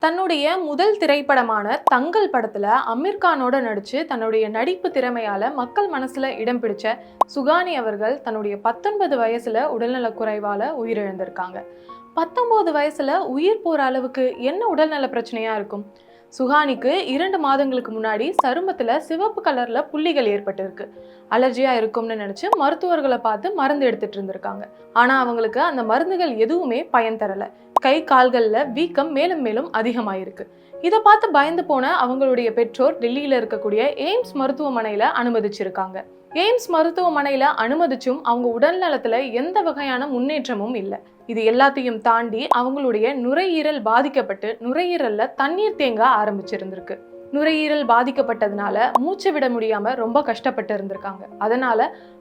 தன்னுடைய முதல் திரைப்படமான தங்கல் படத்துல அமீர் கானோட நடிச்சு தன்னுடைய நடிப்பு திறமையால மக்கள் மனசுல இடம் பிடிச்ச சுகானி அவர்கள் தன்னுடைய 19 வயசுல உடல்நல குறைவால உயிரிழந்திருக்காங்க. 19 வயசுல உயிர் போற அளவுக்கு என்ன உடல்நல பிரச்சனையா இருக்கும்? சுகானிக்கு 2 மாதங்களுக்கு முன்னாடி சருமத்துல சிவப்பு கலர்ல புள்ளிகள் ஏற்பட்டிருக்கு. அலர்ஜியா இருக்கும்னு நினைச்சு மருத்துவர்களை பார்த்து மருந்து எடுத்துட்டு இருந்திருக்காங்க. ஆனா அவங்களுக்கு அந்த மருந்துகள் எதுவுமே பயன் தரல. கை கால்கள்ல வீக்கம் மேலும் மேலும் அதிகமாயிருக்கு. இதை பார்த்து பயந்து போன அவங்களுடைய பெற்றோர் டெல்லியில இருக்கக்கூடிய எய்ம்ஸ் மருத்துவமனையில அனுமதிச்சிருக்காங்க. எய்ம்ஸ் மருத்துவமனையில அனுமதிச்சும் அவங்க உடல் நலத்துல எந்த வகையான முன்னேற்றமும் இல்லை. இது எல்லாத்தையும் தாண்டி அவங்களுடைய நுரையீரல் பாதிக்கப்பட்டு நுரையீரல்ல தண்ணீர் தேங்க ஆரம்பிச்சிருந்திருக்கு. நுரையீரல் பாதிக்கப்பட்டதுனால மூச்சு விட முடியாம ரொம்ப கஷ்டப்பட்டு இருந்திருக்காங்க. அதனால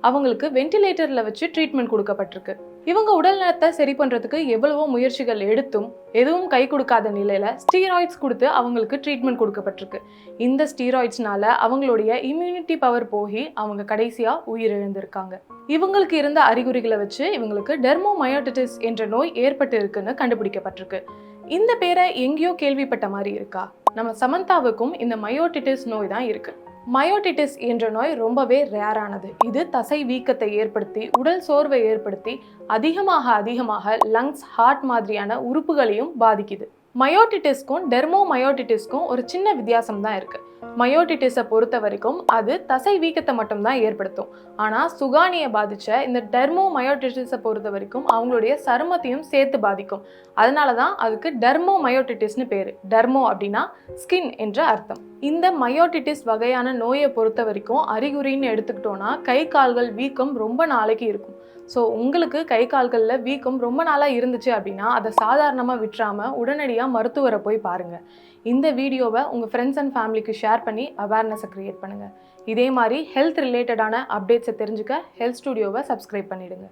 அவங்களுக்கு வென்டிலேட்டர்ல வச்சு ட்ரீட்மெண்ட் கொடுக்கப்பட்டிருக்கு. இவங்க உடல் நலத்தை சரி பண்றதுக்கு எவ்வளவோ முயற்சிகள் எடுத்தும் எதுவும் கை கொடுக்காத நிலையில ஸ்டீராய்ட்ஸ் கொடுத்து அவங்களுக்கு ட்ரீட்மெண்ட் கொடுக்கப்பட்டிருக்கு. இந்த ஸ்டீராய்ட்ஸ்னால அவங்களுடைய இம்யூனிட்டி பவர் போகி அவங்க கடைசியா உயிரிழந்திருக்காங்க. இவங்களுக்கு இருந்த அறிகுறிகளை வச்சு இவங்களுக்கு டெர்மோமயோட்டிட்டிஸ் என்ற நோய் ஏற்பட்டு இருக்குன்னு கண்டுபிடிக்கப்பட்டிருக்கு. இந்த பேரை எங்கேயோ கேள்விப்பட்ட மாதிரி இருக்கா? நம்ம சமந்தாவுக்கும் இந்த மயோட்டிட்டிஸ் நோய் தான் இருக்கு. மயோட்டிட்டிஸ் என்ற நோய் ரொம்பவே ரேரானது. இது தசை வீக்கத்தை ஏற்படுத்தி உடல் சோர்வை ஏற்படுத்தி அதிகமாக லங்ஸ், ஹார்ட் மாதிரியான உறுப்புகளையும் பாதிக்குது. மயோட்டிட்டிஸ்க்கும் டெர்மோமயோட்டிட்டிஸ்க்கும் ஒரு சின்ன வித்தியாசம் தான் இருக்கு. மயோட்டிட்டிஸை பொறுத்த வரைக்கும் அது தசை வீக்கத்தை மட்டும்தான் ஏற்படுத்தும். ஆனால் சுகானியை பாதிச்ச இந்த டெர்மோமயோட்டிட்டிஸை பொறுத்த வரைக்கும் அவங்களுடைய சருமத்தையும் சேர்த்து பாதிக்கும். அதனால தான் அதுக்கு டெர்மோமயோட்டிட்டிஸ்னு பேர். டெர்மோ அப்படின்னா ஸ்கின் என்ற அர்த்தம். இந்த மயோட்டிட்டிஸ் வகையான நோயை பொறுத்த வரைக்கும் அறிகுறின்னு எடுத்துக்கிட்டோன்னா கை கால்கள் வீக்கம் ரொம்ப நாளைக்கு இருக்கும். ஸோ உங்களுக்கு கை கால்களில் வீக்கம் ரொம்ப நாளாக இருந்துச்சு அப்படின்னா அதை சாதாரணமாக விட்டுறாமல் உடனடியாக மருத்துவரை போய் பாருங்கள். இந்த வீடியோவை உங்கள் ஃப்ரெண்ட்ஸ் அண்ட் ஃபேமிலிக்கு ஷேர் பண்ணி அவேர்னஸை க்ரியேட் பண்ணுங்கள். இதே மாதிரி ஹெல்த் ரிலேட்டடான அப்டேட்ஸை தெரிஞ்சுக்க ஹெல்த் ஸ்டுடியோவை சப்ஸ்கிரைப் பண்ணிவிடுங்க.